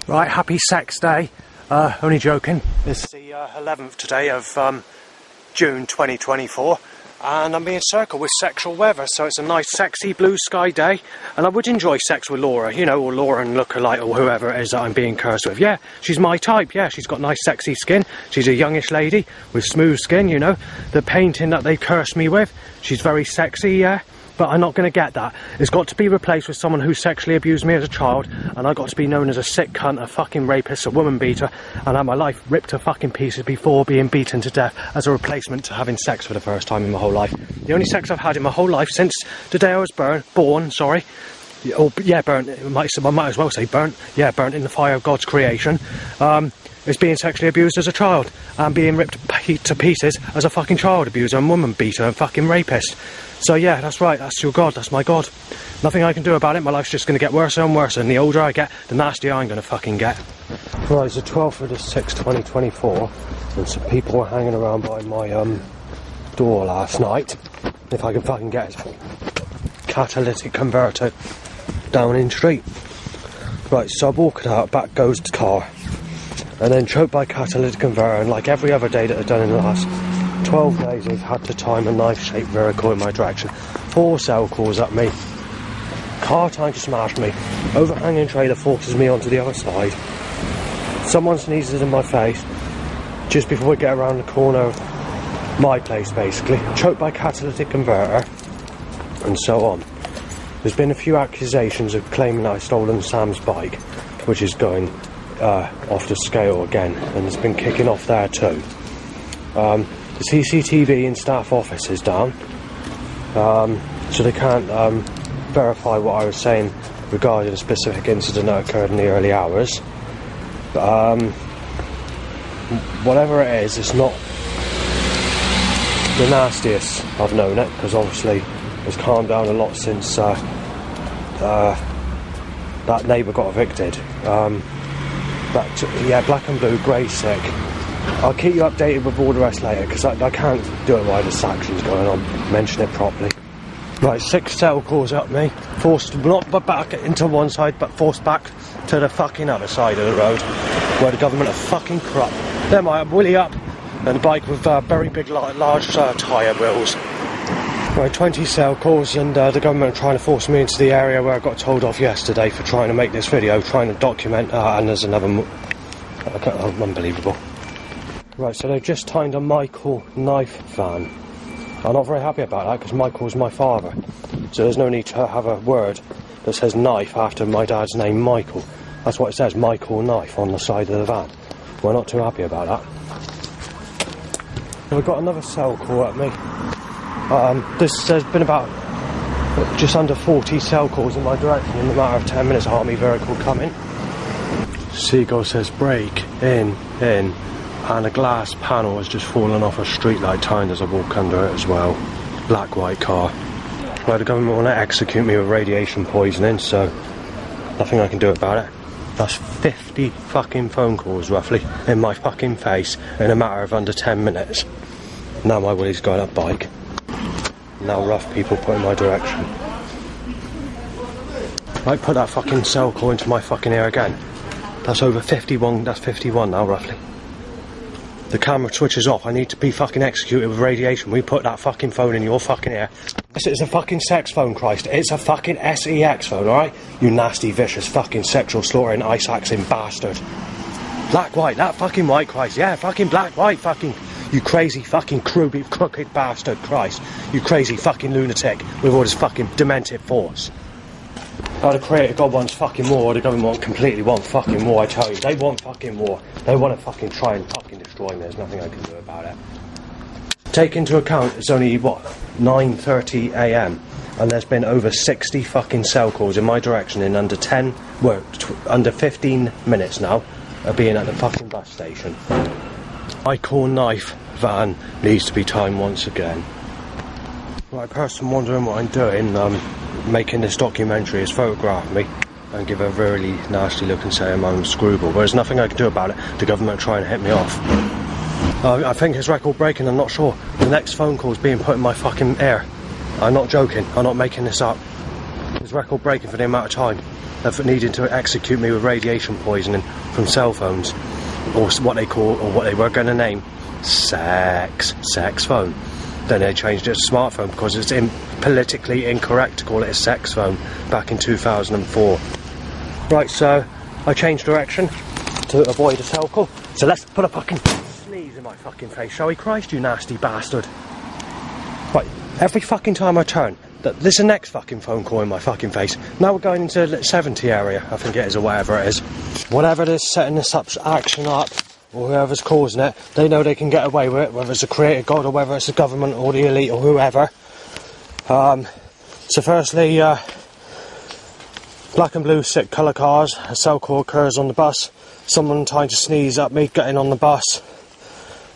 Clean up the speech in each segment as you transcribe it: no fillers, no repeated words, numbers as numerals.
Right, happy sex day. Only joking. It's the 11th today of June 2024, and I'm being circled with sexual weather, so it's a nice sexy blue sky day, and I would enjoy sex with Laura, you know, or Laura and lookalike, or whoever it is that I'm being cursed with. Yeah, she's my type. Yeah, she's got nice sexy skin. She's a youngish lady with smooth skin, you know. The painting that they cursed me with, she's very sexy, yeah. But I'm not going to get that. It's got to be replaced with someone who sexually abused me as a child, and I got to be known as a sick cunt, a fucking rapist, a woman beater, and have my life ripped to fucking pieces before being beaten to death as a replacement to having sex for the first time in my whole life. The only sex I've had in my whole life since the day I was born, burnt. I might as well say burnt. Yeah, burnt in the fire of God's creation. Is being sexually abused as a child and being ripped to pieces as a fucking child abuser and woman beater and fucking rapist. So yeah, that's right, that's your God, that's my God. Nothing I can do about it, my life's just going to get worse and worse, and the older I get, the nastier I'm going to fucking get. Right, it's the 12th of the 6th, 2024, and some people were hanging around by my door last night. If I can fucking get a catalytic converter down in the street. Right, so I walk out, back goes the car, and then choked by catalytic converter, and like every other day that I've done in the last 12 days, I've had to time a knife-shaped vehicle in my direction. 4 cell calls at me. Car trying to smash me. Overhanging trailer forces me onto the other side. Someone sneezes in my face just before we get around the corner of my place, basically. Choked by catalytic converter, and so on. There's been a few accusations of claiming that I've stolen Sam's bike, which is going off the scale again, and it's been kicking off there too. The CCTV in staff office is down, so they can't verify what I was saying regarding a specific incident that occurred in the early hours. Whatever it is, it's not the nastiest I've known it, because obviously it's calmed down a lot since that neighbour got evicted. But yeah, black and blue, grey sick. I'll keep you updated with all the rest later, because I can't do it while this action's going on. Mention it properly. Right, 6 cell calls up me. Forced not back into one side, but forced back to the fucking other side of the road, where the government are fucking corrupt. There might willy up, and a bike with very big, large tyre wheels. Right, 20 cell calls, and the government are trying to force me into the area where I got told off yesterday for trying to make this video, trying to document, and there's another unbelievable. Right, so they've just timed a Michael knife van. I'm not very happy about that, because Michael's my father, so there's no need to have a word that says knife after my dad's name, Michael. That's what it says, Michael knife, on the side of the van. We're not too happy about that. We've got another cell call at me. There's been about just under 40 cell calls in my direction in a matter of 10 minutes. Army vehicle coming. Seagull says break in, and a glass panel has just fallen off a streetlight tine as I walk under it as well. Black white car. Right, the government want to execute me with radiation poisoning, so nothing I can do about it. That's 50 fucking phone calls roughly in my fucking face in a matter of under 10 minutes. Now my willy's going up bike. Now rough people put in my direction. Right, put that fucking cell call into my fucking ear again. That's over 51, that's 51 now roughly. The camera switches off, I need to be fucking executed with radiation. We put that fucking phone in your fucking ear. This is a fucking sex phone, Christ. It's a fucking SEX phone, alright? You nasty, vicious, fucking sexual slaughtering, ice-axing bastard. Black, white, that fucking white, Christ. Yeah, fucking black, white, fucking... You crazy fucking crooked bastard, Christ. You crazy fucking lunatic with all this fucking demented force. Now the creator God wants fucking war, the government completely want fucking war, I tell you. They want fucking war. They want to fucking try and fucking destroy me. There's nothing I can do about it. Take into account it's only, what, 9:30 AM, and there's been over 60 fucking cell calls in my direction in under 15 minutes now of being at the fucking bus station. Michael knife van needs to be timed once again. Right, person wondering what I'm doing, making this documentary, is photograph me and give a really nasty look and say I'm a screwball. But there's nothing I can do about it. The government are trying to hit me off. I think it's record breaking, I'm not sure. The next phone call is being put in my fucking ear. I'm not joking, I'm not making this up. was record breaking for the amount of time of needing to execute me with radiation poisoning from cell phones, or what they call, or what they were going to name, sex phone. Then they changed it to smartphone because it's politically incorrect to call it a sex phone back in 2004. Right, so I changed direction to avoid a cell call. So let's put a fucking sneeze in my fucking face, shall we? Christ, you nasty bastard. Right, every fucking time I turn, this is the next fucking phone call in my fucking face. Now we're going into the 70 area, I think it is, or whatever it is. Whatever it is setting this action up, or whoever's causing it, they know they can get away with it, whether it's a creator god or whether it's the government or the elite or whoever. So firstly, black and blue sick colour cars, a cell call occurs on the bus, someone trying to sneeze at me, getting on the bus,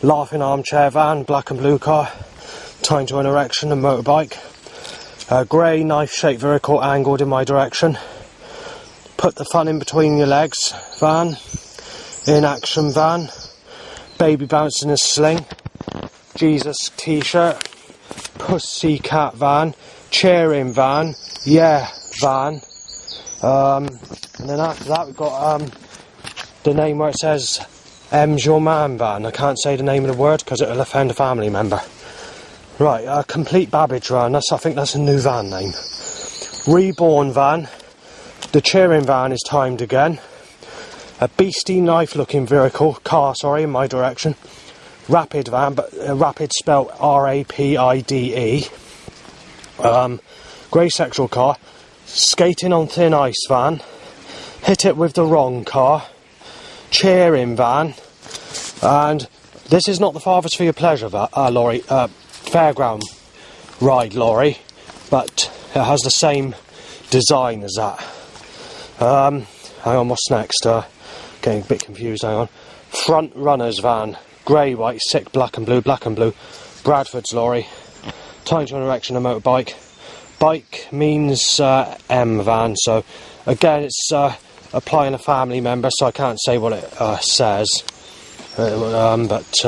laughing armchair van, black and blue car, tying to an erection, a motorbike, a grey knife shaped vehicle angled in my direction, put the fun in between your legs van, in action van, baby bouncing a sling, Jesus t-shirt, pussycat van, cheering van, yeah van, and then after that we've got the name where it says M's your man van. I can't say the name of the word because it'll offend a family member. Right, complete Babbage van, I think that's a new van name. Reborn van, the cheering van is timed again. A beastie knife looking vehicle, car sorry, in my direction. Rapid van, but rapid spelled R-A-P-I-D-E. Grey sexual car. Skating on thin ice van. Hit it with the wrong car. Cheering van. And this is not the farthest for your pleasure lorry, fairground ride lorry, but it has the same design as that. Hang on, what's next? Getting a bit confused, hang on. Front runners van, grey, white, sick, black and blue, Bradford's lorry, tying to an erection, a motorbike. Bike means M van, so again it's applying a family member, so I can't say what it says. But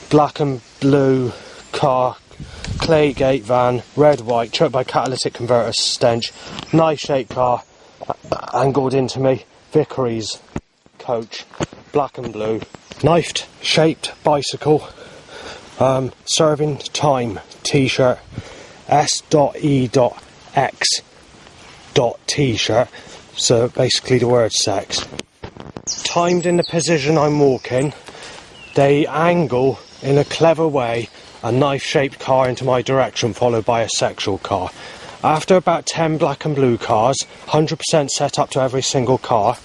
black and blue car, Claygate van, red, white, choked by catalytic converter stench, knife shaped car, angled into me. Vicary's coach, black and blue, knifed shaped bicycle, serving time t-shirt, S.E.X. t-shirt, so basically the word sex. Timed in the position I'm walking, they angle in a clever way a knife shaped car into my direction, followed by a sexual car. After about 10 black and blue cars, 100% set up to every single car,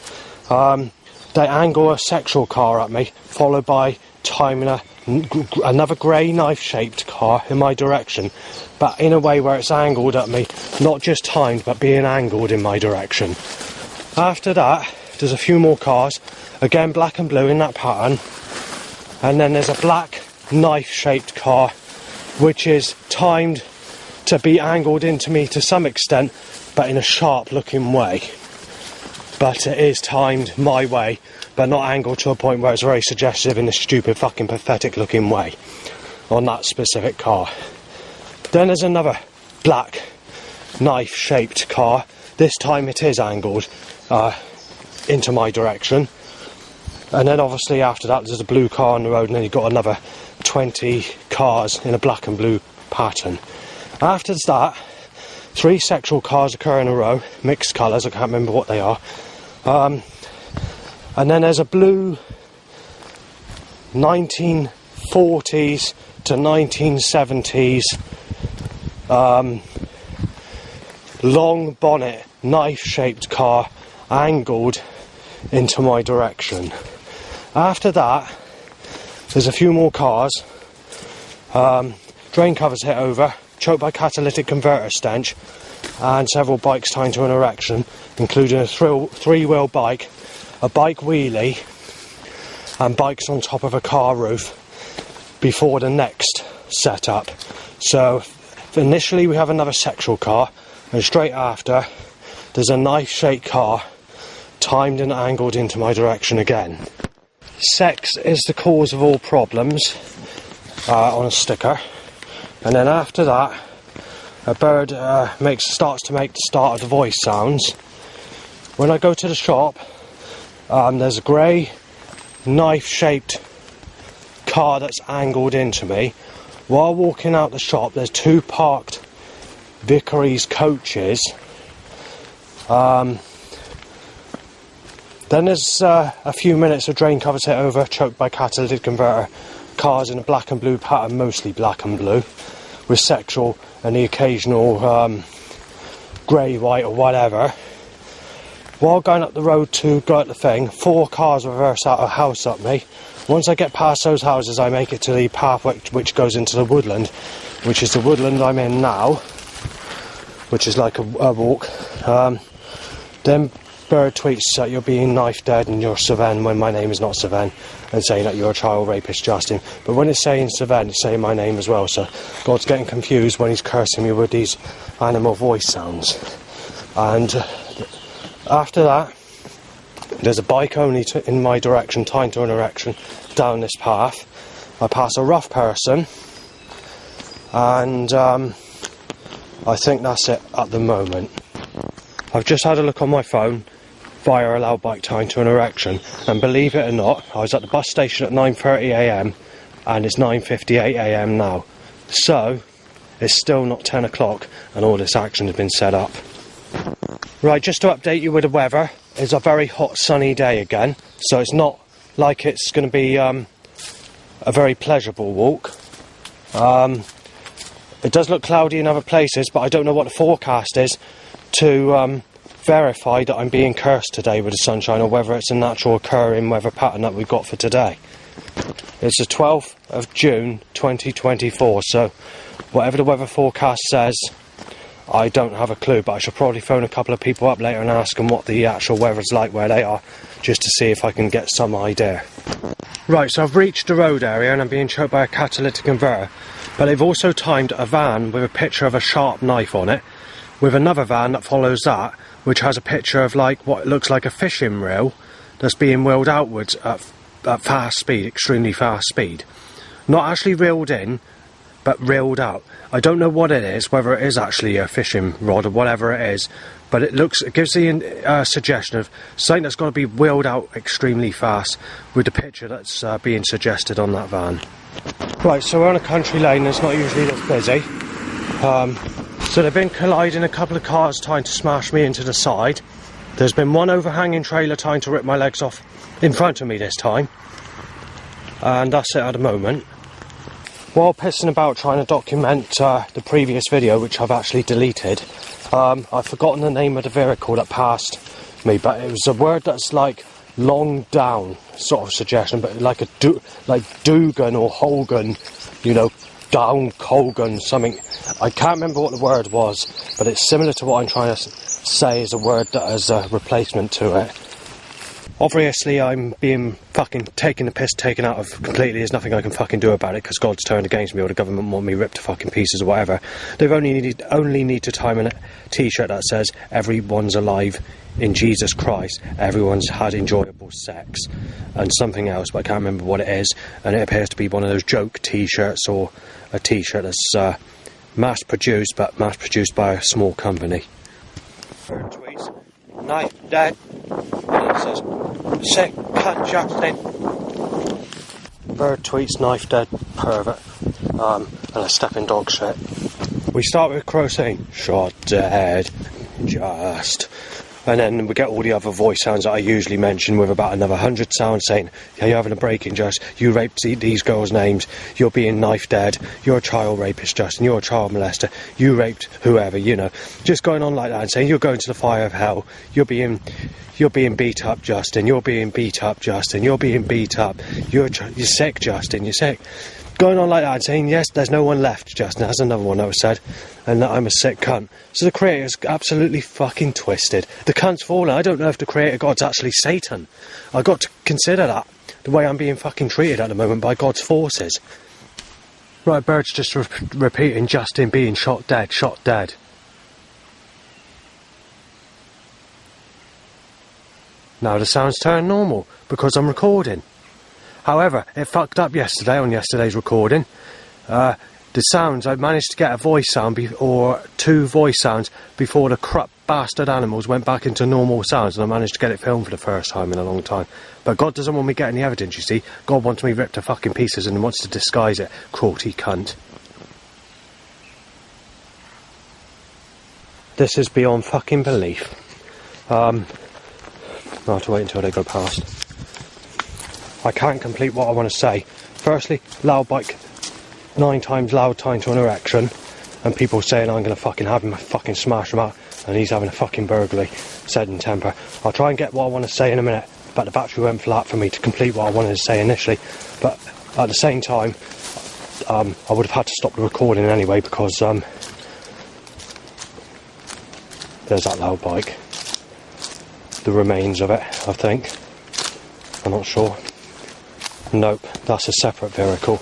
they angle a sexual car at me, followed by timing another grey knife-shaped car in my direction, but in a way where it's angled at me, not just timed, but being angled in my direction. After that, there's a few more cars, again black and blue in that pattern, and then there's a black knife-shaped car, which is timed to be angled into me to some extent, but in a sharp looking way. But it is timed my way, but not angled to a point where it's very suggestive in a stupid fucking pathetic looking way on that specific car. Then there's another black knife shaped car. This time it is angled into my direction. And then obviously after that there's a blue car on the road, and then you've got another 20 cars in a black and blue pattern. After that, 3 sexual cars occur in a row, mixed colours, I can't remember what they are. And then there's a blue 1940s to 1970s long bonnet, knife-shaped car angled into my direction. After that, there's a few more cars. Drain covers hit over, choked by catalytic converter stench, and several bikes tied to an erection, including a three-wheel bike, a bike wheelie, and bikes on top of a car roof before the next setup. So initially we have another sexual car, and straight after there's a knife-shaped car timed and angled into my direction again. Sex is the cause of all problems on a sticker. And then after that, a bird starts to make the start of the voice sounds. When I go to the shop, there's a grey knife-shaped car that's angled into me. While walking out the shop, there's 2 parked Vicaries coaches. Then there's a few minutes of drain covers hit over, choked by catalytic converter. Cars in a black and blue pattern, mostly black and blue, with sexual and the occasional grey, white or whatever. While going up the road to go at the thing, 4 cars reverse out a house up me. Once I get past those houses, I make it to the path which goes into the woodland, which is the woodland I'm in now, which is like a walk. Then bird tweets that you're being knife dead and you're Saven when my name is not Saven, and saying that you're a child rapist, Justin. But when it's saying Saven, it's saying my name as well, so God's getting confused when he's cursing me with these animal voice sounds. And after that, there's a bike only in my direction, tying to an erection, down this path. I pass a rough person, and I think that's it at the moment. I've just had a look on my phone via a loud bike tying to an erection, and believe it or not, I was at the bus station at 9:30 AM and it's 9:58 AM now. So it's still not 10 o'clock and all this action has been set up. Right, just to update you with the weather, it's a very hot sunny day again, so it's not like it's going to be a very pleasurable walk. It does look cloudy in other places, but I don't know what the forecast is to verify that I'm being cursed today with the sunshine, or whether it's a natural occurring weather pattern that we've got for today. It's the 12th of June 2024, so whatever the weather forecast says, I don't have a clue, but I should probably phone a couple of people up later and ask them what the actual weather's like where they are, just to see if I can get some idea. Right, so I've reached the road area and I'm being choked by a catalytic converter, but they've also timed a van with a picture of a sharp knife on it, with another van that follows that, which has a picture of like what looks like a fishing reel that's being wheeled outwards at fast speed, extremely fast speed. Not actually reeled in, but reeled out. I don't know what it is, whether it is actually a fishing rod or whatever it is, but it gives the suggestion of something that's going to be wheeled out extremely fast, with the picture that's being suggested on that van. Right, so we're on a country lane that's not usually this busy. So they've been colliding a couple of cars trying to smash me into the side. There's been one overhanging trailer trying to rip my legs off in front of me this time. And that's it at the moment. While pissing about trying to document the previous video, which I've actually deleted, I've forgotten the name of the vehicle that passed me, but it was a word that's like long down sort of suggestion, but like Dugan or Hogan, you know, down Colgan, something. I can't remember what the word was, but it's similar to what I'm trying to say is a word that has a replacement to it. Obviously I'm being fucking taken the piss taken out of completely. There's nothing I can fucking do about it because God's turned against me, or the government want me ripped to fucking pieces or whatever. They've only need to time a t-shirt that says everyone's alive in Jesus Christ, everyone's had enjoyable sex, and something else, but I can't remember what it is, and it appears to be one of those joke t-shirts, or a t-shirt that's mass produced, but mass produced by a small company. Bird tweets, knife dead, and it says, sick cunt Justin. Bird tweets, knife dead, pervert, and a stepping dog shit. We start with Crow saying, shot dead, just. And then we get all the other voice sounds that I usually mention, with about another 100 sounds saying, yeah, you're having a break-in, Just. You raped these girls' names. You're being knife dead. You're a child rapist, Justin. You're a child molester. You raped whoever, you know. Just going on like that and saying, you're going to the fire of hell. You're being beat up, Justin. You're being beat up, Justin. You're being beat up. You're sick, Justin. You're sick. Going on like that and saying, yes, there's no one left, Justin. That's another one that was said. And that I'm a sick cunt. So the creator's absolutely fucking twisted. The cunt's fallen. I don't know if the creator God's actually Satan. I've got to consider that, the way I'm being fucking treated at the moment by God's forces. Right, Bird's just repeating Justin being shot dead, shot dead. Now the sounds turn normal because I'm recording. However, it fucked up yesterday on yesterday's recording. The The sounds, I managed to get a voice sound or two voice sounds before the crap bastard animals went back into normal sounds, and I managed to get it filmed for the first time in a long time. But God doesn't want me getting the evidence, you see. God wants me ripped to fucking pieces and wants to disguise it. Cruelty cunt. This is beyond fucking belief. I'll have to wait until they go past. I can't complete what I want to say. Firstly, loud bike 9 times loud time to an erection, and people saying I'm going to fucking have him, fucking smash him up, and he's having a fucking burglary, said in temper. I'll try and get what I want to say in a minute, but the battery went flat for me to complete what I wanted to say initially. But at the same time, I would have had to stop the recording anyway, because there's that loud bike. The remains of it, I think. I'm not sure. Nope, that's a separate vehicle.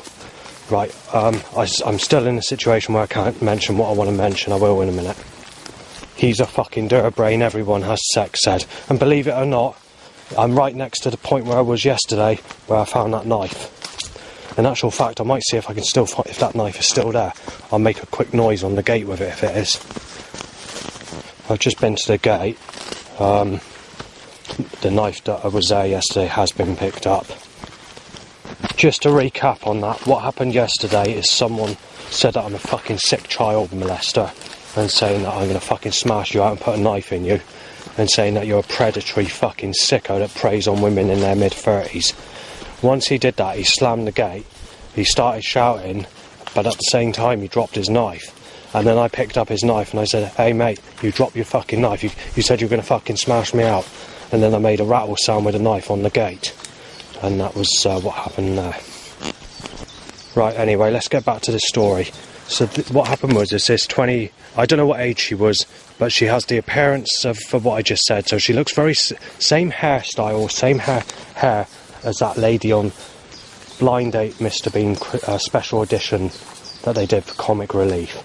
Right, I'm still in a situation where I can't mention what I want to mention. I will in a minute. He's a fucking dirt brain, everyone has sex said. And believe it or not, I'm right next to the point where I was yesterday, where I found that knife. In actual fact, I might see if I can still find, if that knife is still there. I'll make a quick noise on the gate with it if it is. I've just been to the gate. The knife that was there yesterday has been picked up. Just to recap on that, what happened yesterday is someone said that I'm a fucking sick child molester, and saying that I'm going to fucking smash you out and put a knife in you, and saying that you're a predatory fucking sicko that preys on women in their mid-30s. Once he did that, he slammed the gate, he started shouting, but at the same time he dropped his knife. And then I picked up his knife and I said, hey mate, you dropped your fucking knife, you said you were going to fucking smash me out. And then I made a rattle sound with a knife on the gate. And that was what happened there. Right, anyway, let's get back to the story. So what happened was this 20, I don't know what age she was, but she has the appearance of what I just said. So she looks very, same hairstyle, same hair as that lady on Blind Date Mr. Bean special edition that they did for Comic Relief.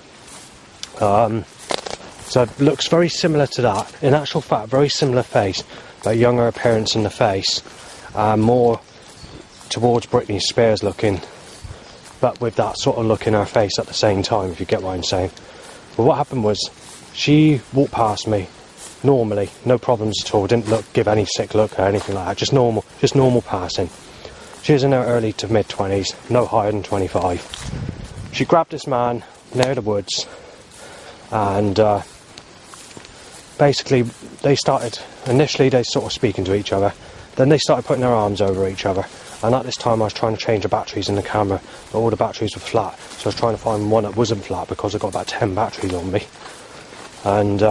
So it looks very similar to that. In actual fact, very similar face, but younger appearance in the face. More towards Britney Spears looking, but with that sort of look in her face at the same time, if you get what I'm saying. But what happened was, she walked past me, normally, no problems at all, didn't give any sick look or anything like that, just normal passing. She was in her early to mid-20s, no higher than 25. She grabbed this man near the woods, and basically initially they sort of speaking to each other, then they started putting their arms over each other, and at this time I was trying to change the batteries in the camera, but all the batteries were flat, so I was trying to find one that wasn't flat because I got about 10 batteries on me. And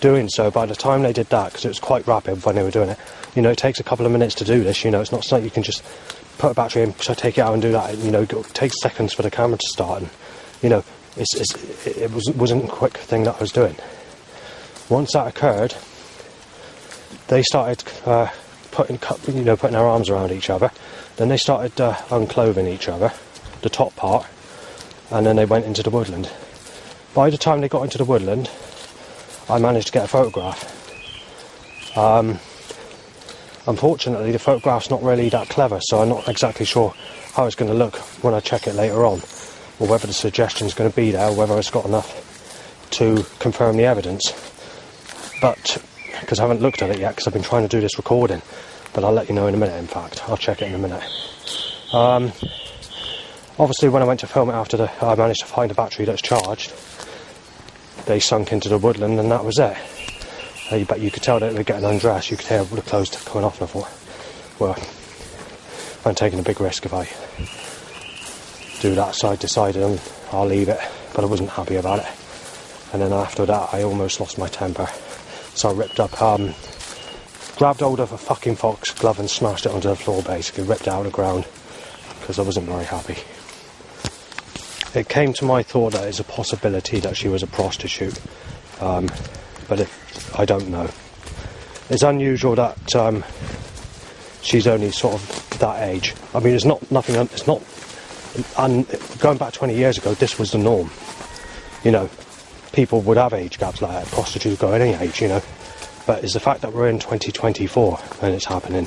doing so, by the time they did that, because it was quite rapid when they were doing it, you know, it takes a couple of minutes to do this, you know, it's not something you can just put a battery in, so take it out and do that, you know, it takes seconds for the camera to start, and, you know, it wasn't a quick thing that I was doing. Once that occurred, they started putting their arms around each other. Then they started unclothing each other, the top part, and then they went into the woodland. By the time they got into the woodland, I managed to get a photograph. Unfortunately, the photograph's not really that clever, so I'm not exactly sure how it's going to look when I check it later on, or whether the suggestion's going to be there, or whether it's got enough to confirm the evidence. But because I haven't looked at it yet, because I've been trying to do this recording, but I'll let you know in a minute. In fact, I'll check it in a minute. Obviously, when I went to film it after I managed to find a battery that's charged, they sunk into the woodland, and that was it. But you could tell that they were getting undressed. You could hear the clothes coming off, and I thought, well, I'm taking a big risk if I do that, so I decided I'll leave it, but I wasn't happy about it. And then after that, I almost lost my temper. So I ripped up, grabbed hold of a fucking fox glove and smashed it onto the floor, basically, ripped it out of the ground, because I wasn't very happy. It came to my thought that it's a possibility that she was a prostitute, but I don't know. It's unusual that she's only sort of that age. I mean, it's not going back 20 years ago, this was the norm. You know, people would have age gaps like that, prostitutes go any age, you know. But it's the fact that we're in 2024 and it's happening.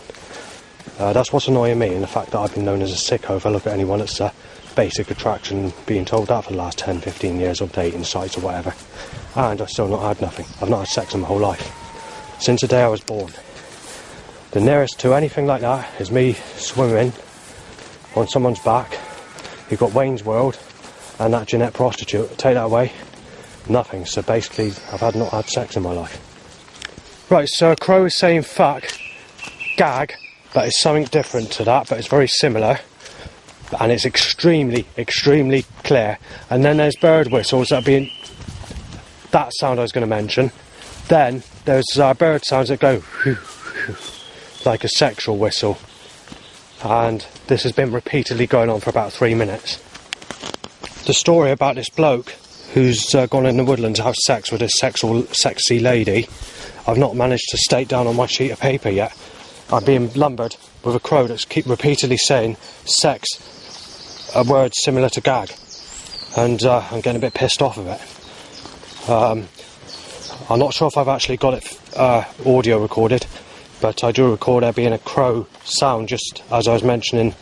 That's what's annoying me, and the fact that I've been known as a sicko. If I look at anyone that's a basic attraction, being told that for the last 10, 15 years of dating sites or whatever, and I've still not had nothing. I've not had sex in my whole life since the day I was born. The nearest to anything like that is me swimming on someone's back. You've got Wayne's World and that Jeanette prostitute. Take that away, nothing. So basically, I've not had sex in my life. Right, so Crow is saying fuck, gag, but it's something different to that, but it's very similar. And it's extremely, extremely clear. And then there's bird whistles that being that sound I was going to mention. Then there's bird sounds that go like a sexual whistle. And this has been repeatedly going on for about 3 minutes. The story about this bloke who's gone in the woodlands to have sex with this sexy lady, I've not managed to state down on my sheet of paper yet. I'm being lumbered with a crow that's keep repeatedly saying sex, a word similar to gag, and I'm getting a bit pissed off of it. I'm not sure if I've actually got it audio recorded, but I do record there being a crow sound just as I was mentioning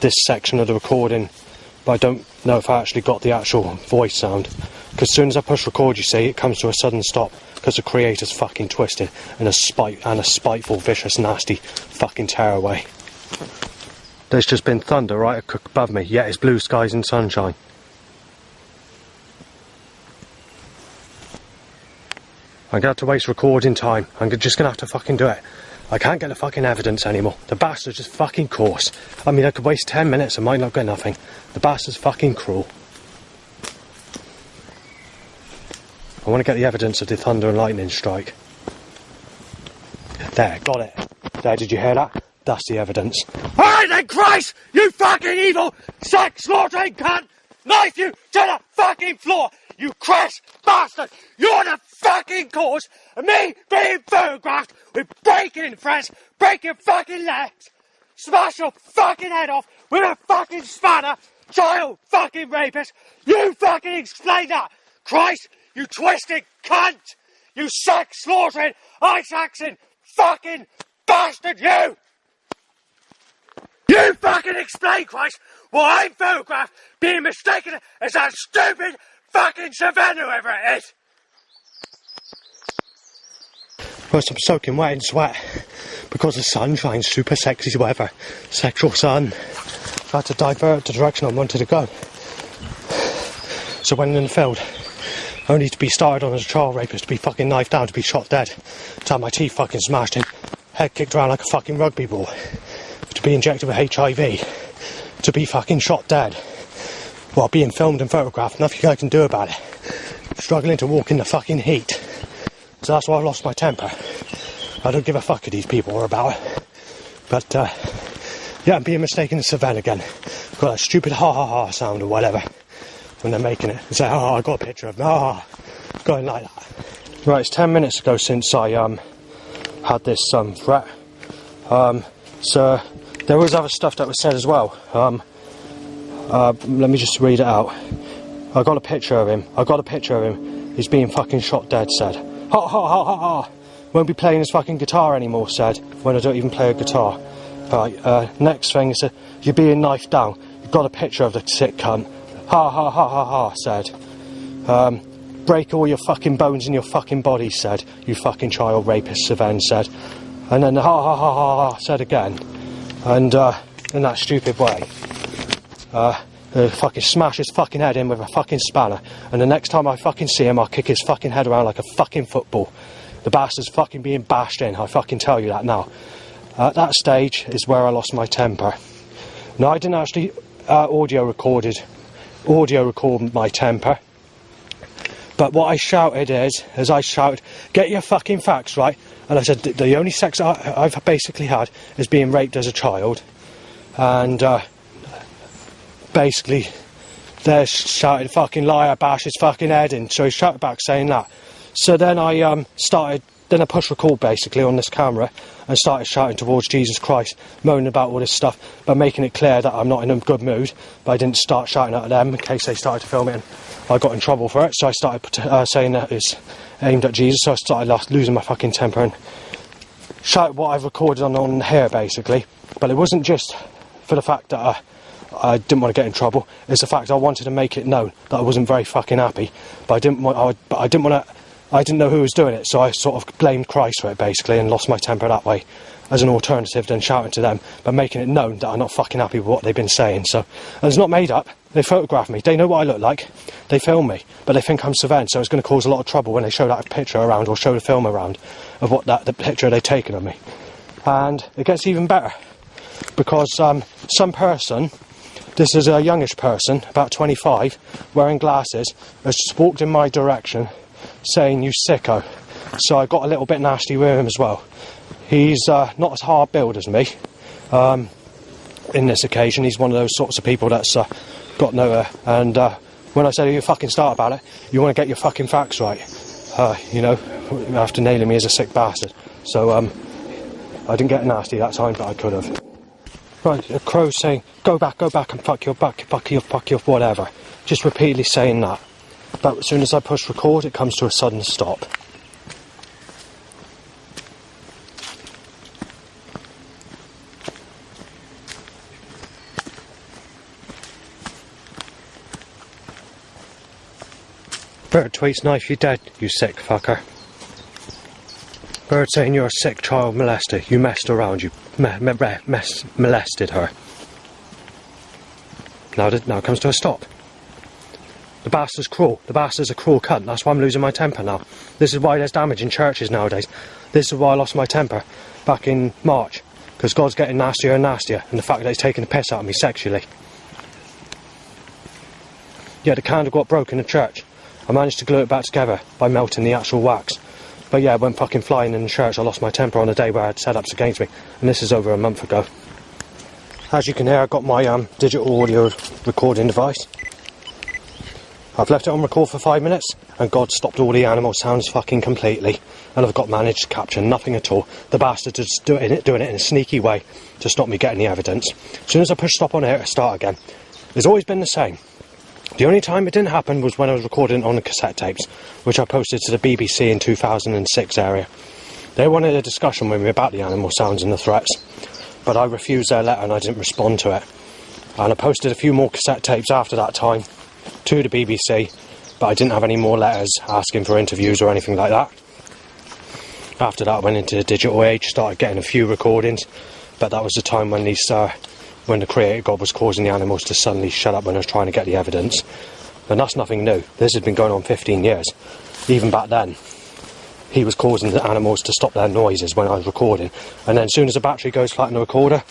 this section of the recording, but I don't know if I actually got the actual voice sound, because as soon as I push record, you see, it comes to a sudden stop because the creator's fucking twisted in a spiteful, vicious, nasty fucking tearaway. There's just been thunder right above me, yet it's blue skies and sunshine. I'm going to have to waste recording time. I'm just going to have to fucking do it. I can't get the fucking evidence anymore. The bastard's just fucking coarse. I mean, I could waste 10 minutes and might not get nothing. The bastard's fucking cruel. I want to get the evidence of the thunder and lightning strike. There, got it. There, did you hear that? That's the evidence. Alright then, Christ! You fucking evil, sex slaughtering cunt! Knife you to the fucking floor! You crass bastard! You're the fucking cause of me being photographed with breaking friends, break your fucking legs, smash your fucking head off with a fucking spanner, child fucking rapist! You fucking explain that! Christ! You twisted cunt! You sex slaughtering, ice axing, fucking bastard, you! You fucking explain, Christ, why I'm photographed being mistaken as that stupid fucking Savannah, whoever it is! Well, I'm soaking wet in sweat because the sun shines super sexy weather, sexual sun. I had to divert the direction I wanted to go. So when in the field, only to be started on as a child rapist, to be fucking knifed down, to be shot dead, to have my teeth fucking smashed in, head kicked around like a fucking rugby ball, to be injected with HIV, to be fucking shot dead, while being filmed and photographed, nothing I can do about it. Struggling to walk in the fucking heat. So that's why I've lost my temper. I don't give a fuck who these people are about. But, yeah, I'm being mistaken as Savannah again. Got that stupid ha ha ha sound or whatever when they're making it. Say, oh, I got a picture of them. Oh, going like that. Right, it's 10 minutes ago since I had this threat. So there was other stuff that was said as well. Let me just read it out. I got a picture of him. He's being fucking shot dead, said. Ha ha ha ha ha. Won't be playing his fucking guitar anymore, said. When I don't even play a guitar. Right, next thing is you're being knifed down. You've got a picture of the sick cunt. Ha ha ha ha ha, said. Break all your fucking bones in your fucking body, said. You fucking child rapist, Savannah said. And then ha ha ha ha ha, said again. And in that stupid way. Fucking smash his fucking head in with a fucking spanner, and the next time I fucking see him, I'll kick his fucking head around like a fucking football. The bastard's fucking being bashed in, I fucking tell you that now. At that stage is where I lost my temper. No, I didn't actually audio record my temper, but what I shouted is I shouted, get your fucking facts right, and I said the only sex I've basically had is being raped as a child, and basically they shouted fucking liar, bash his fucking head in, so he shouted back saying that. So then I pushed record basically on this camera and started shouting towards Jesus Christ, moaning about all this stuff, but making it clear that I'm not in a good mood. But I didn't start shouting at them in case they started to film it and I got in trouble for it. So I started saying that it's aimed at Jesus, so I started losing my fucking temper and shout what I've recorded on here, basically. But it wasn't just for the fact that I didn't want to get in trouble. It's the fact I wanted to make it known that I wasn't very fucking happy. But I didn't want to. I didn't know who was doing it, so I sort of blamed Christ for it, basically, and lost my temper that way, as an alternative than shouting to them, but making it known that I'm not fucking happy with what they've been saying. So, and it's not made up. They photograph me. They know what I look like. They film me, but they think I'm surveillance, so it's going to cause a lot of trouble when they show that picture around or show the film around of what the picture they've taken of me. And it gets even better, because some person, this is a youngish person, about 25, wearing glasses, has just walked in my direction saying, "You sicko." So I got a little bit nasty with him as well. He's not as hard built as me. In this occasion, he's one of those sorts of people that's got no... and when I say you fucking start about it, you want to get your fucking facts right. You know, after nailing me as a sick bastard. So I didn't get nasty that time, but I could have. Right, a crow saying, go back and fuck your butt, fuck your whatever. Just repeatedly saying that. But as soon as I push record, it comes to a sudden stop. Bird tweets, "Knife you dead, you sick fucker." Bird saying, "You're a sick child molester. You messed around, you molested her." Now it comes to a stop. The bastard's cruel. The bastard's a cruel cunt. That's why I'm losing my temper now. This is why there's damage in churches nowadays. This is why I lost my temper back in March. Because God's getting nastier and nastier. And the fact that he's taking the piss out of me sexually. Yeah, the candle got broken in the church. I managed to glue it back together by melting the actual wax. But yeah, when fucking flying in the church, I lost my temper on a day where I had setups against me. And this is over a month ago. As you can hear, I've got my digital audio recording device. I've left it on record for 5 minutes, and God stopped all the animal sounds fucking completely. And I've got managed to capture nothing at all. The bastard is doing it in a sneaky way to stop me getting the evidence. As soon as I push stop on here, to start again. It's always been the same. The only time it didn't happen was when I was recording on the cassette tapes, which I posted to the BBC in 2006 area. They wanted a discussion with me about the animal sounds and the threats, but I refused their letter and I didn't respond to it. And I posted a few more cassette tapes after that time to the BBC, but I didn't have any more letters asking for interviews or anything like that. After that I went into the digital age, started getting a few recordings, but that was the time when when the Creator God was causing the animals to suddenly shut up when I was trying to get the evidence. And that's nothing new. This has been going on 15 years. Even back then, he was causing the animals to stop their noises when I was recording. And then as soon as the battery goes flat in the recorder,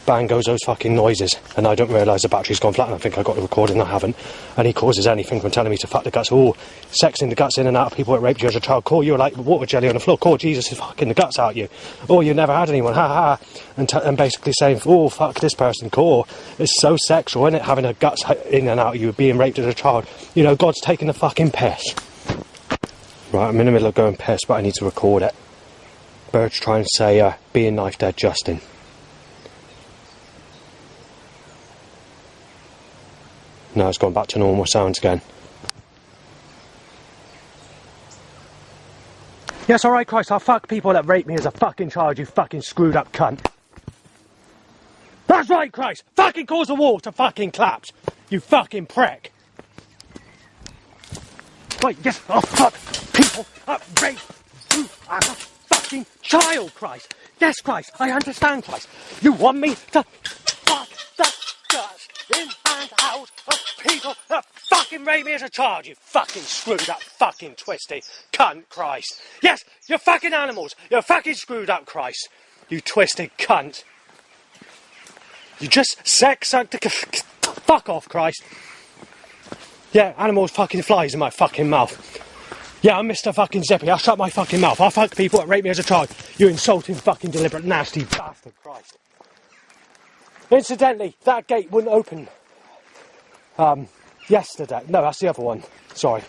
bang goes those fucking noises. And I don't realise the battery's gone flat and I think I got the recording, I haven't. And he causes anything from telling me to fuck the guts, sexing the guts in and out of people that raped you as a child, call you like water jelly on the floor, call Jesus is fucking the guts out you. Oh, you never had anyone, ha ha. And basically saying, oh, fuck this person, cool. It's so sexual, isn't it, having a guts in and out of you, being raped as a child. You know, God's taking the fucking piss. Right, I'm in the middle of going piss, but I need to record it. Bird's trying to say, being knife dead, Justin. Now it's gone back to normal sounds again. Yes, alright, Christ, I'll fuck people that rape me as a fucking child, you fucking screwed up cunt. That's right, Christ! Fucking cause the wall to fucking collapse, you fucking prick! Right, yes, I'll fuck people that rape you as a fucking child, Christ! Yes, Christ, I understand, Christ. You want me to fuck the guts in and out of people that fucking rape me as a child, you fucking screwed up fucking twisty cunt, Christ. Yes, you're fucking animals. You're fucking screwed up, Christ. You twisted cunt. You just sex-sucked the... Fuck off, Christ. Yeah, animals fucking flies in my fucking mouth. Yeah, I'm Mr. fucking Zippy. I'll shut my fucking mouth. I'll fuck people that rape me as a child. You insulting fucking deliberate nasty bastard, Christ. Incidentally, that gate wouldn't open yesterday. No, that's the other one. Sorry.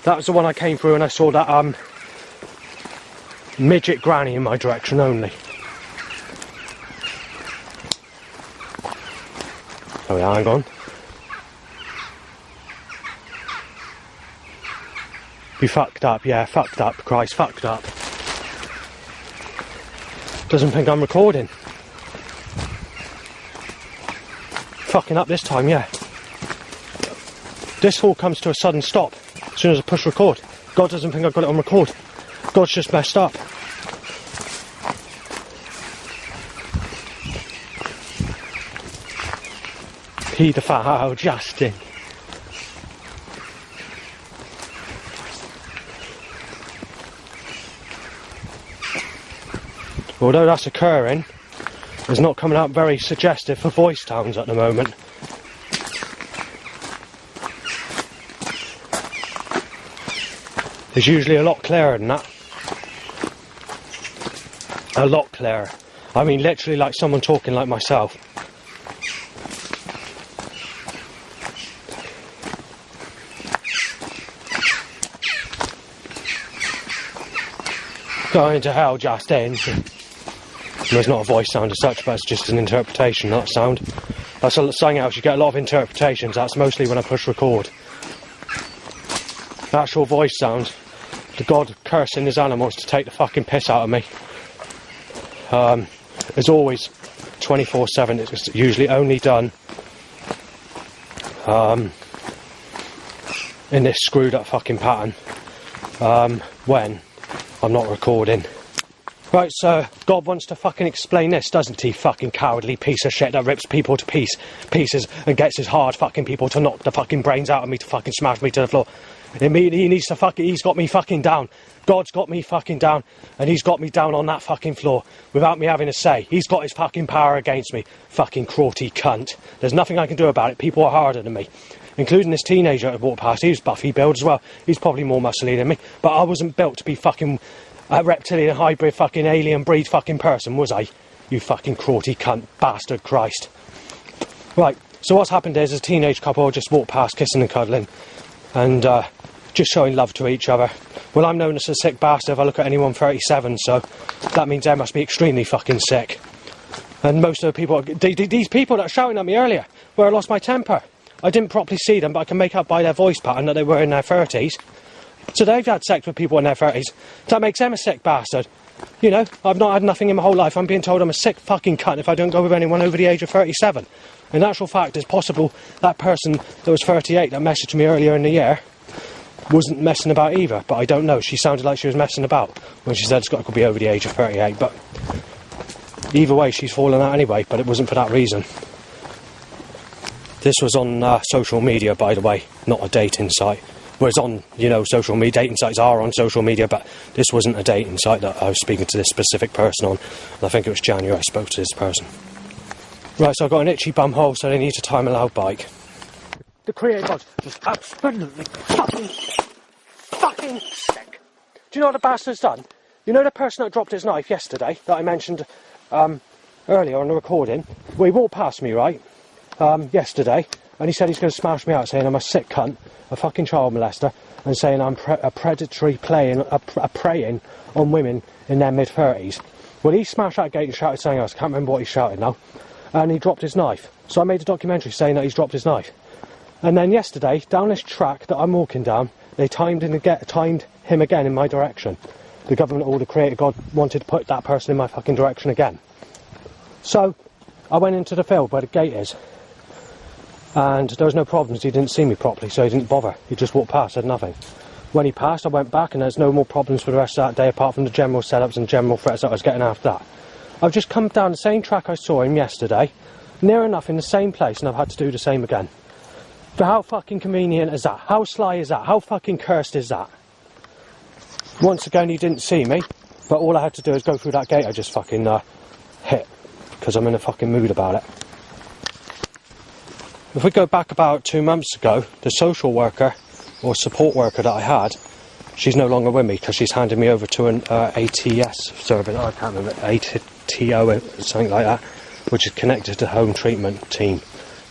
That was the one I came through and I saw that midget granny in my direction only. Oh yeah, hang on. You fucked up, yeah, fucked up, Christ, fucked up. Doesn't think I'm recording. Fucking up this time, yeah. This all comes to a sudden stop as soon as I push record. God doesn't think I've got it on record. God's just messed up. Paedophile Justin. Although that's occurring, it's not coming out very suggestive for voice sounds at the moment. It's usually a lot clearer than that. A lot clearer. I mean literally like someone talking like myself. Going to hell, Justin. There's not a voice sound as such, but it's just an interpretation, that sound. That's something else, you get a lot of interpretations, that's mostly when I push record. The actual voice sound, the God cursing his animals to take the fucking piss out of me. It's always 24/7, it's usually only done in this screwed up fucking pattern when I'm not recording. Right, so God wants to fucking explain this, doesn't he? Fucking cowardly piece of shit that rips people to pieces and gets his hard fucking people to knock the fucking brains out of me, to fucking smash me to the floor. He needs to fucking, he's got me fucking down. God's got me fucking down, and he's got me down on that fucking floor without me having a say. He's got his fucking power against me. Fucking crotty cunt. There's nothing I can do about it. People are harder than me. Including this teenager that walked past. He was Buffy build as well. He's probably more muscly than me. But I wasn't built to be fucking a reptilian hybrid fucking alien breed fucking person, was I? You fucking crotty cunt bastard Christ. Right, so what's happened is a teenage couple just walked past kissing and cuddling and just showing love to each other. Well, I'm known as a sick bastard if I look at anyone 37, so that means they must be extremely fucking sick. And most of the people, these people that were shouting at me earlier, where I lost my temper. I didn't properly see them, but I can make out by their voice pattern that they were in their 30s. So they've had sex with people in their 30s. That makes them a sick bastard. You know, I've not had nothing in my whole life. I'm being told I'm a sick fucking cunt if I don't go with anyone over the age of 37. In actual fact, it's possible that person that was 38 that messaged me earlier in the year wasn't messing about either, but I don't know. She sounded like she was messing about when she said it's got to be over the age of 38, but either way, she's fallen out anyway, but it wasn't for that reason. This was on social media, by the way, not a dating site. Whereas on, you know, social media, dating sites are on social media, but this wasn't a dating site that I was speaking to this specific person on. And I think it was January I spoke to this person. Right, so I've got an itchy bum hole, so they need to tie my loud bike. The creative odds was absolutely fucking sick. Do you know what the bastard's done? You know the person that dropped his knife yesterday, that I mentioned earlier on the recording? Well, he walked past me, right, yesterday, and he said he's going to smash me out, saying I'm a sick cunt, a fucking child molester, and saying I'm a predatory preying on women in their mid-30s. Well, he smashed that gate and shouted something else. I can't remember what he shouted now. And he dropped his knife. So I made a documentary saying that he's dropped his knife. And then yesterday, down this track that I'm walking down, they timed him again in my direction. The government or the creator God wanted to put that person in my fucking direction again. So I went into the field where the gate is. And there was no problems. He didn't see me properly, so he didn't bother. He just walked past, said nothing. When he passed, I went back, and there's no more problems for the rest of that day, apart from the general setups and general threats that I was getting after that. I've just come down the same track I saw him yesterday, near enough in the same place, and I've had to do the same again. But how fucking convenient is that? How sly is that? How fucking cursed is that? Once again, he didn't see me, but all I had to do is go through that gate I just fucking hit, because I'm in a fucking mood about it. If we go back about 2 months ago, the social worker or support worker that I had, she's no longer with me because she's handed me over to an ATS service. I can't remember, ATO, something like that, which is connected to home treatment team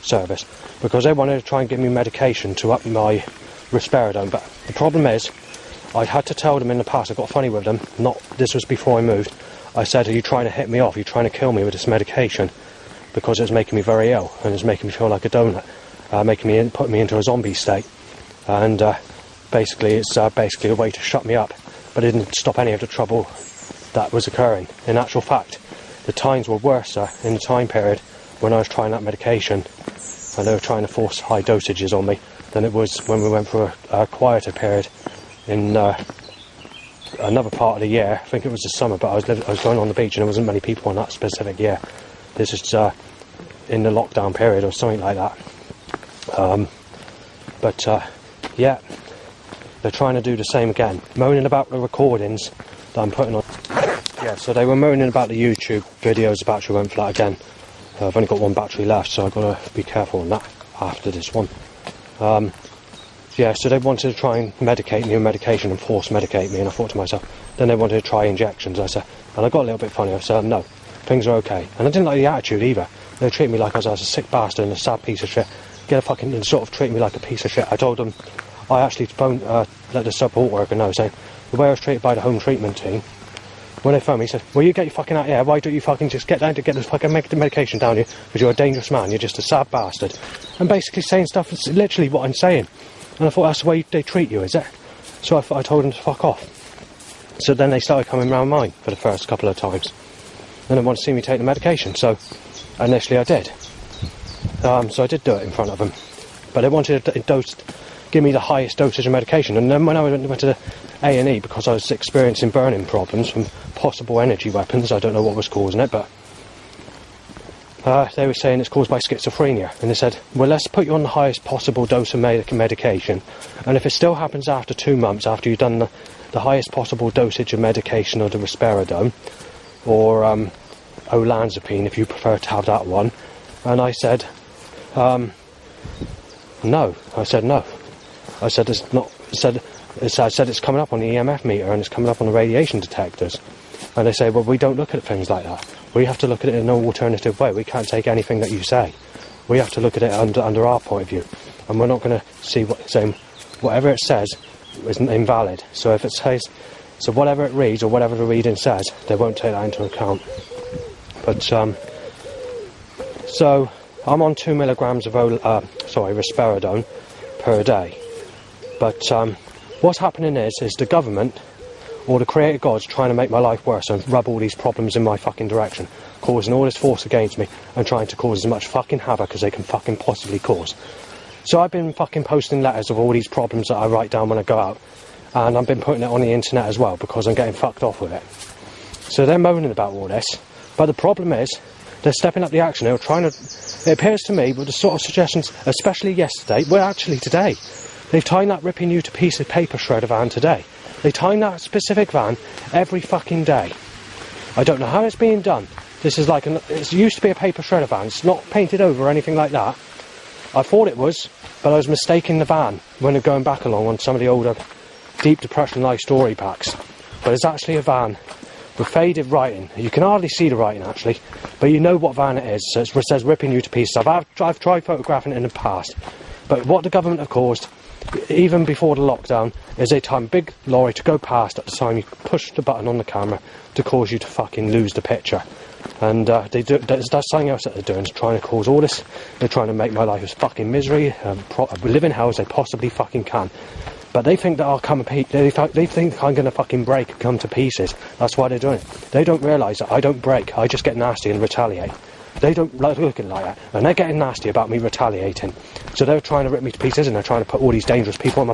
service, because they wanted to try and give me medication to up my risperidone. But the problem is, I had to tell them in the past, I got funny with them, this was before I moved, I said, are you trying to hit me off? Are you trying to kill me with this medication? Because it was making me very ill, and it was making me feel like a donut, putting me into a zombie state. And basically it's basically a way to shut me up, but it didn't stop any of the trouble that was occurring. In actual fact, the times were worse in the time period when I was trying that medication, and they were trying to force high dosages on me, than it was when we went for a quieter period in another part of the year. I think it was the summer, but I was going on the beach and there wasn't many people on that specific year. This is in the lockdown period or something like that. Yeah, they're trying to do the same again, moaning about the recordings that I'm putting on. Yeah, so they were moaning about the YouTube videos. The battery went flat again. I've only got one battery left, so I've got to be careful on that after this one. Yeah, so they wanted to try and medicate me with medication and force medicate me, and I thought to myself, then they wanted to try injections. I said, and I got a little bit funny. I said, no, things are okay. And I didn't like the attitude either. They treated me like I was a sick bastard and a sad piece of shit. And sort of treat me like a piece of shit. I told them, I actually let the support worker know, saying, the way I was treated by the home treatment team, when they phoned me, he said, well, you get your fucking out here, why don't you fucking just get down to get this fucking medication down you, because you're a dangerous man, you're just a sad bastard. And basically saying stuff that's literally what I'm saying. And I thought, that's the way they treat you, is it? So I told them to fuck off. So then they started coming round mine for the first couple of times. And they wanted to see me take the medication, so initially I did. So I did do it in front of them. But they wanted to give me the highest dosage of medication. And then when I went to the A&E, because I was experiencing burning problems from possible energy weapons, I don't know what was causing it, but they were saying it's caused by schizophrenia. And they said, well, let's put you on the highest possible dose of medication. And if it still happens after 2 months, after you've done the highest possible dosage of medication or the risperidone, or olanzapine, if you prefer to have that one. And I said, no. I said no. I said it's not. I said it's coming up on the EMF meter and it's coming up on the radiation detectors. And they say, well, we don't look at things like that. We have to look at it in an alternative way. We can't take anything that you say. We have to look at it under our point of view, and we're not going to see whatever it says is invalid. So if it says, so whatever it reads or whatever the reading says, they won't take that into account. But so I'm on 2 milligrams of risperidone per day. But what's happening is the government or the creator gods trying to make my life worse and rub all these problems in my fucking direction, causing all this force against me and trying to cause as much fucking havoc as they can fucking possibly cause. So I've been fucking posting letters of all these problems that I write down when I go out, and I've been putting it on the internet as well because I'm getting fucked off with it. So they're moaning about all this, but the problem is they're stepping up the action. They're trying to, it appears to me, with the sort of suggestions, especially yesterday, well actually today, they've timed that ripping you to piece of paper shredder van today. They time that specific van every fucking day. I don't know how it's being done. This is like, it used to be a paper shredder van. It's not painted over or anything like that. I thought it was, but I was mistaking the van when they're going back along on some of the older Deep Depression Life story packs. But it's actually a van with faded writing. You can hardly see the writing actually, but you know what van it is. So it says ripping you to pieces. I've tried photographing it in the past, but what the government have caused, even before the lockdown, is they time big lorry to go past at the time you push the button on the camera to cause you to fucking lose the picture. And that's something else that they're doing, is trying to cause all this. They're trying to make my life as fucking misery, live in hell as they possibly fucking can. But they think that I'll come they think I'm going to fucking break and come to pieces. That's why they're doing it. They don't realise that I don't break, I just get nasty and retaliate. They don't like looking like that, and they're getting nasty about me retaliating. So they're trying to rip me to pieces, and they're trying to put all these dangerous people in my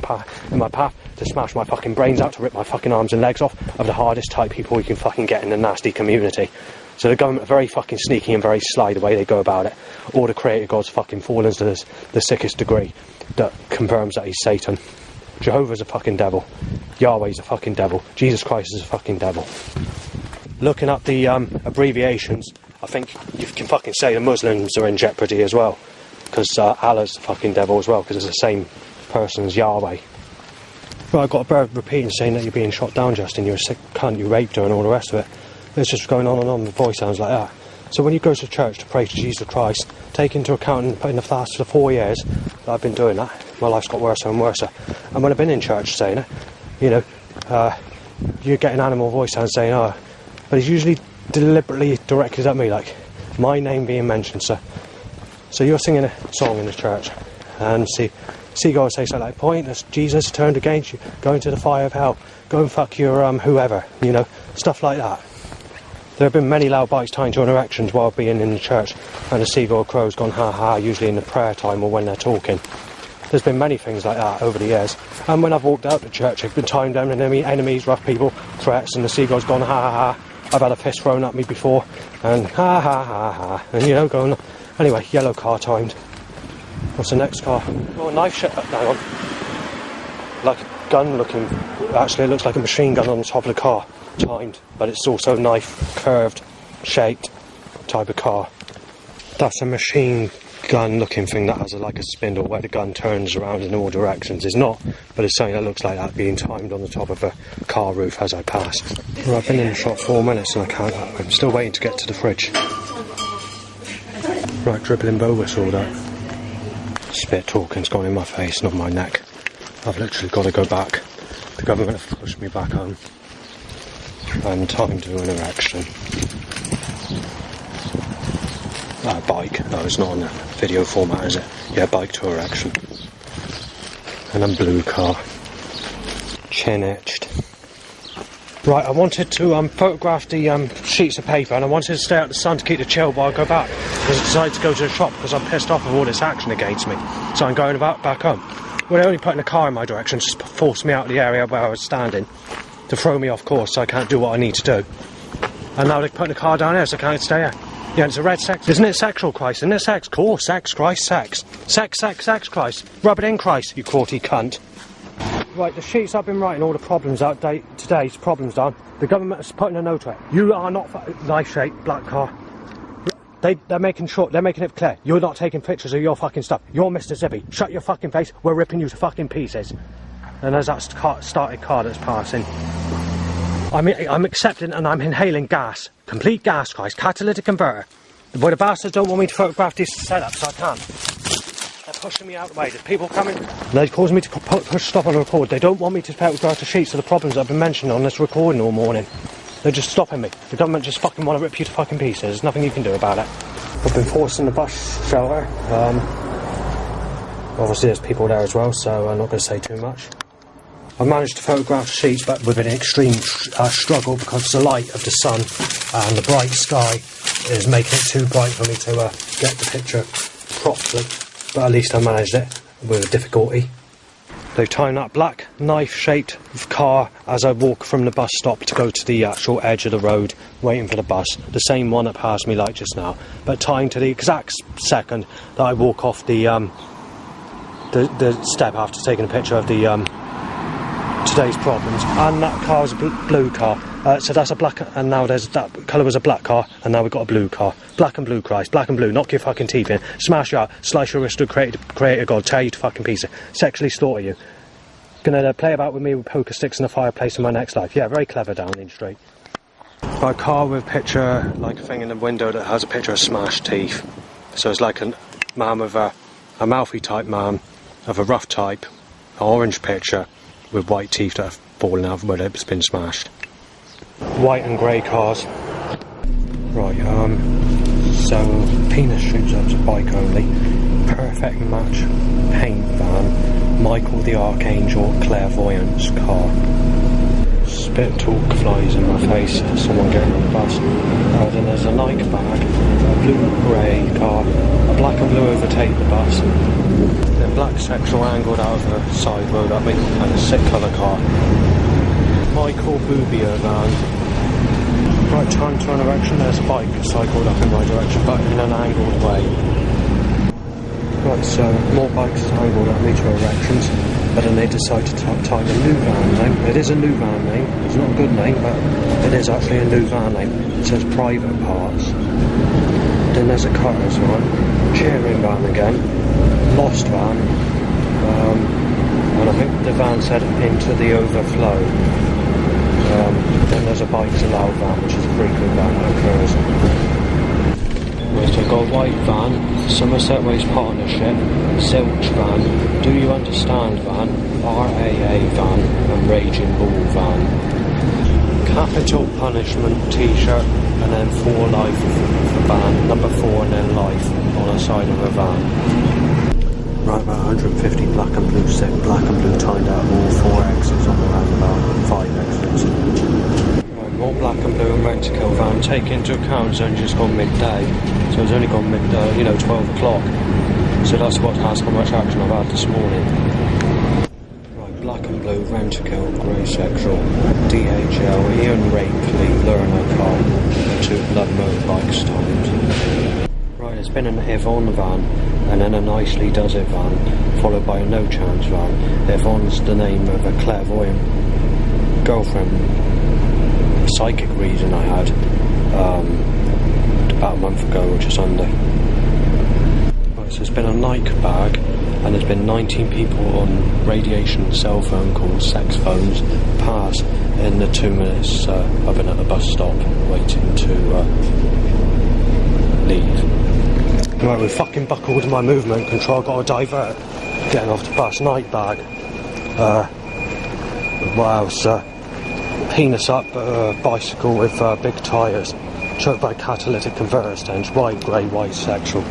path to smash my fucking brains out, to rip my fucking arms and legs off of the hardest type people you can fucking get in the nasty community. So the government are very fucking sneaky and very sly the way they go about it. Or the creator god's fucking fallen to the sickest degree that confirms that he's Satan. Jehovah's a fucking devil. Yahweh's a fucking devil. Jesus Christ is a fucking devil. Looking at the abbreviations, I think you can fucking say the Muslims are in jeopardy as well, because Allah's the fucking devil as well, because it's the same person as Yahweh. Well, I've got a bird repeating saying that you're being shot down, Justin, you're a sick cunt, you raped her and all the rest of it. It's just going on and on, the voice sounds like that. So when you go to church to pray to Jesus Christ, take into account and put in the fast for 4 years that I've been doing that, my life's got worse and worse. And when I've been in church saying it, you know, you get an animal voice sound saying, oh, but he's usually deliberately directed at me, like my name being mentioned. So you're singing a song in the church, and see, Seagulls say something like, pointless, Jesus turned against you, go into the fire of hell, go and fuck your whoever, you know, stuff like that. There have been many loud bikes tied to erections while being in the church, and the seagull crow's gone ha ha, usually in the prayer time or when they're talking. There's been many things like that over the years, and when I've walked out the church, I've been timed down enemies, rough people, threats, and the seagull's gone ha ha ha. I've had a fist thrown at me before, and ha ha ha ha, and you know, going. Anyway, yellow car timed. What's the next car? Oh, a knife shot. Hang on. Like a gun looking. Actually, it looks like a machine gun on the top of the car. Timed, but it's also knife curved, shaped type of car. That's a machine gun looking thing that has like a spindle where the gun turns around in all directions. It's not, but it's something that looks like that being timed on the top of a car roof as I pass. Well, I've been in the shop 4 minutes and I can't. I'm still waiting to get to the fridge. Right, dribbling Bulbasaur that. Spit talking's gone in my face, not my neck. I've literally got to go back. The government have pushed me back home. And time to do an erection. Bike. No, it's not on the video format, is it? Yeah, bike to erection. And then blue car. Chin etched. Right, I wanted to photograph the sheets of paper, and I wanted to stay out the sun to keep the chill while I go back. Because I decided to go to the shop because I'm pissed off with all this action against me. So I'm going back home. Well, they're only putting a car in my direction, just forced me out of the area where I was standing. To throw me off course so I can't do what I need to do. And now they're putting a car down here so I can't stay here. Yeah, it's a red sex. Isn't it sexual, Christ? Isn't it sex? Cool, sex, Christ, sex. Sex, Christ. Rub it in, Christ, you quality cunt. Right, the sheets I've been writing all the problems out, today's problems down. The government is putting a note to it. You are not knife-shaped, black car. They're making it clear. You're not taking pictures of your fucking stuff. You're Mr. Zippy. Shut your fucking face. We're ripping you to fucking pieces. And there's that started car that's passing. I'm accepting and I'm inhaling gas. Complete gas, Christ. Catalytic converter. But the bastards don't want me to photograph these setups, so I can't. They're pushing me out of the way. There's people coming. They're causing me to push stop on the record. They don't want me to photograph the sheets of the problems that have been mentioned on this recording all morning. They're just stopping me. The government just fucking want to rip you to fucking pieces. There's nothing you can do about it. I've been forced in the bus shelter. Obviously there's people there as well, so I'm not going to say too much. I managed to photograph the sheets, but with an extreme struggle because the light of the sun and the bright sky is making it too bright for me to get the picture properly. But at least I managed it with difficulty. They've timed that black knife-shaped car as I walk from the bus stop to go to the actual edge of the road, waiting for the bus. The same one that passed me like just now, but timed to the exact second that I walk off the step after taking a picture of the today's problems. And that car is a blue car. So that's a black, and now there's that colour was a black car, and now we've got a blue car. Black and blue, Christ. Black and blue. Knock your fucking teeth in. Smash you out. Slice your wrist to creator God. Tear you to fucking pieces. Sexually slaughter you. Gonna play about with me with poker sticks in the fireplace in my next life. Yeah, very clever, Downing Street. Got a car with a picture, like a thing in the window that has a picture of smashed teeth. So it's like a man with a mouthy type man of a rough type, an orange picture with white teeth that have fallen out where it's been smashed. White and grey cars. Right, so penis shoots up to bike only. Perfect match paint van. Michael the Archangel clairvoyance car. Spit talk flies in my face. Someone getting on the bus. Then there's a Nike bag, a blue-grey car, a black and blue overtake the bus. Then black sexual angled out of the side road at me, and a sick colour car. Michael Boobier van. Right, time to an erection. There's a bike cycled up in my direction, but in an angled way. Right, so more bikes angled at me to erections, but then they decide to type a new van name. It is a new van name. It's not a good name, but it is actually a new van name. It says private parts. Then there's a cutter's van, cheering van again, lost van, and I think the van said into the overflow. Then there's a bike to loud van, which is a frequent van that occurs. Right, so I've got a white van, Somerset Waste Partnership, Zilch van, Do You Understand van, RAA van, and Raging Bull van. Capital Punishment t-shirt, and then 4 life for van, number 4 and then life on the side of a van. Right, about 150 black and blue black and blue tied out of all 4 exits on the roundabout, 5 exits. Right, more black and blue and rent-a-kill van. Take into account it's only just gone midday, so it's only gone 12 o'clock. So that's how much action I've had this morning. Right, black and blue, rent-a-kill, grey sexual, DHL, Ian Rakeley, learner car, and 2 blood motorbikes timed. Right, it's been an Yvonne van, and then a Nicely Does It van, followed by a No Chance van. Yvonne's the name of a clairvoyant girlfriend, psychic reading I had about a month ago or just under. Right, so there's been a Nike bag, and there's been 19 people on radiation cell phone calls, sex phones, pass in the 2 minutes I've been at the bus stop waiting to leave. Right, we've fucking buckled my movement control, got to divert, getting off the bus, night bag, what else, penis up, bicycle with big tyres, choked by catalytic converter stench, white, grey, white, sexual,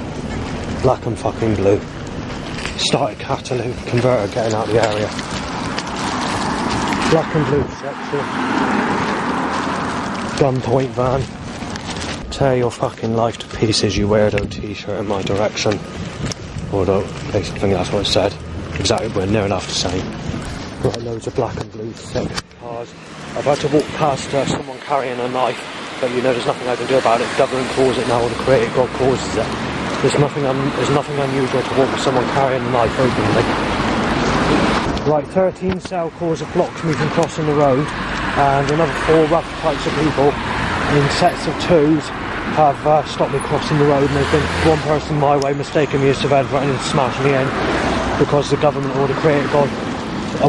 black and fucking blue, started catalytic converter getting out of the area, black and blue, sexual, gunpoint van. Tear your fucking life to pieces, you weirdo t-shirt in my direction. Although, basically that's what it said. Exactly, we're near enough the same. Got loads of black and blue sick cars. I've had to walk past someone carrying a knife, but there's nothing I can do about it. The government calls it now, or the creator God causes it. There's nothing unusual to walk with someone carrying a knife openly. Right, 13 cell calls have blocked me from crossing the road, and another 4 rough types of people in sets of 2s have stopped me crossing the road, and there's been one person my way mistaking me as surveillance, threatening to smash me in because the government or the creator God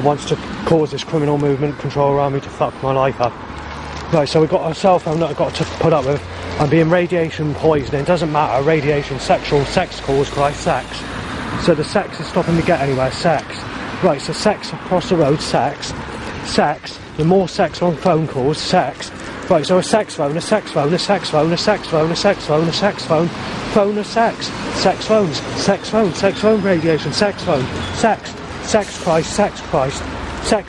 wants to cause this criminal movement control around me to fuck my life up. Right, so we've got a cell phone that I've got to put up with. I'm being radiation poisoning, it doesn't matter, radiation, sexual, sex calls, Christ, sex. So the sex is stopping me get anywhere, sex. Right, so sex across the road, sex, the more sex on phone calls, sex. Right, so a sex phone, a sex phone, a sex phone, a sex phone, a sex phone, a sex phone, phone of sex, sex phones, sex phone radiation, sex phone, sex Christ, sex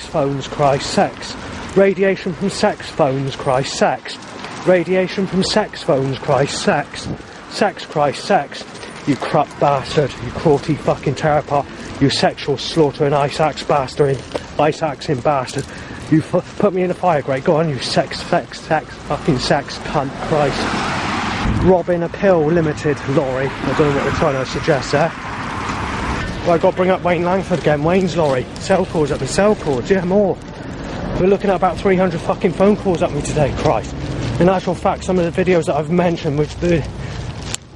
phones Christ, sex, radiation from sex phones Christ, sex, radiation from sex phones Christ, sex Christ, sex, you crap bastard, you cruelty fucking terror pot, you sexual slaughtering ice axe bastard, ice axing bastard. You put me in a fire grate, go on, you fucking sex cunt, Christ. Robbing a pill limited lorry, I don't know what they're trying to suggest there. Well, I've got to bring up Wayne Langford again, Wayne's lorry, cell calls up me, cell calls, yeah, more. We're looking at about 300 fucking phone calls at me today, Christ. In actual fact, some of the videos that I've mentioned, which the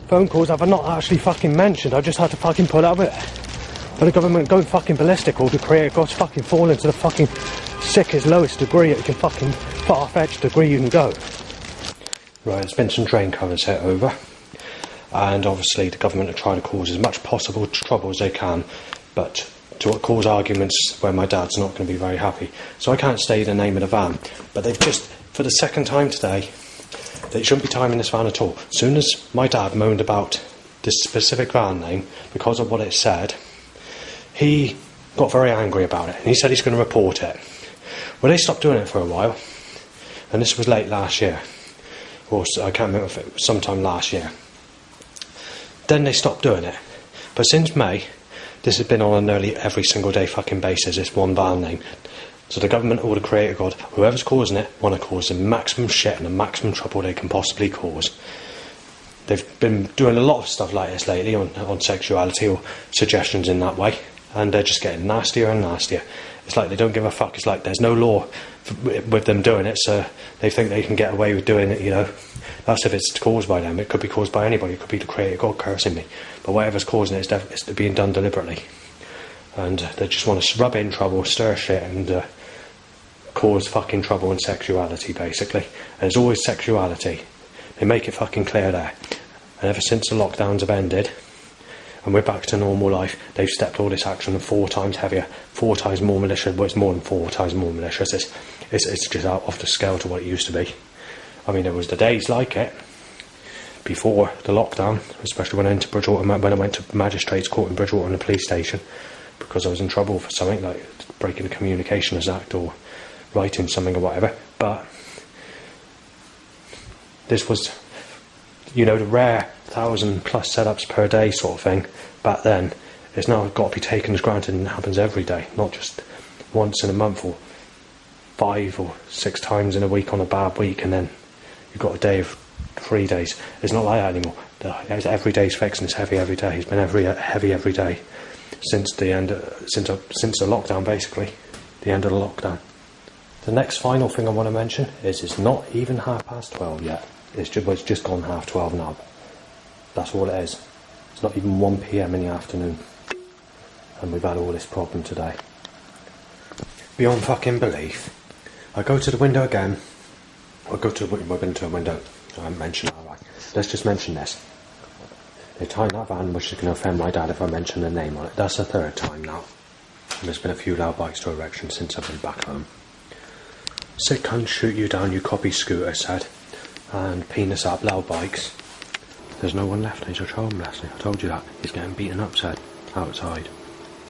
phone calls I've not actually fucking mentioned, I just had to fucking put up with it. But the government going fucking ballistic, or the creator God's fucking falling to the fucking sickest, lowest degree, it can fucking far-fetched degree you can go. Right, there's been some drain covers hit over, and obviously the government are trying to cause as much possible trouble as they can, but to cause arguments where my dad's not going to be very happy. So I can't say the name of the van, but they've just, for the second time today, they shouldn't be timing this van at all. As soon as my dad moaned about this specific van name, because of what it said, he got very angry about it, and he said he's going to report it. Well, they stopped doing it for a while, and this was late last year, or I can't remember if it was sometime last year. Then they stopped doing it, but since May, this has been on a nearly every single day fucking basis, this one van name. So the government or the creator God, whoever's causing it, want to cause the maximum shit and the maximum trouble they can possibly cause. They've been doing a lot of stuff like this lately on sexuality or suggestions in that way, and they're just getting nastier and nastier. It's like they don't give a fuck. It's like there's no law with them doing it, so they think they can get away with doing it, That's if it's caused by them. It could be caused by anybody. It could be the creator God cursing me. But whatever's causing it, it's being done deliberately. And they just want to rub in trouble, stir shit, and cause fucking trouble and sexuality, basically. And it's always sexuality. They make it fucking clear there. And ever since the lockdowns have ended, and we're back to normal life, they've stepped all this action 4 times heavier, 4 times more malicious. Well, it's more than 4 times more malicious. It's just out off the scale to what it used to be. I mean, there was the days like it, before the lockdown, especially when I went to Magistrates Court in Bridgewater and the police station, because I was in trouble for something like breaking the Communications Act or writing something or whatever. But this was, you know, the rare 1,000+ setups per day sort of thing back then. It's now got to be taken as granted, and it happens every day, not just once in a month or 5 or 6 times in a week on a bad week, and then you've got a day of 3 days. It's not like that anymore. Every day's fixed, and it's heavy every day. It's been heavy every day since the lockdown, basically, the end of the lockdown. The next final thing I want to mention is it's not even 12:30 yet. It's just gone 12:30 now. That's all it is. It's not even 1 PM in the afternoon, and we've had all this problem today. Beyond fucking belief. I go to the window again. We've been to a window. I haven't mentioned that, right? Let's just mention this. They tied that van, which is going to offend my dad if I mention the name on it. That's the 3rd time now. And there's been a few loud bites to Erections since I've been back home. Sick cunt, shoot you down, you copy scooter, said. And penis up, loud bikes. There's no one left, he's at home, bless him. I told you that. He's getting beaten up, said. Outside.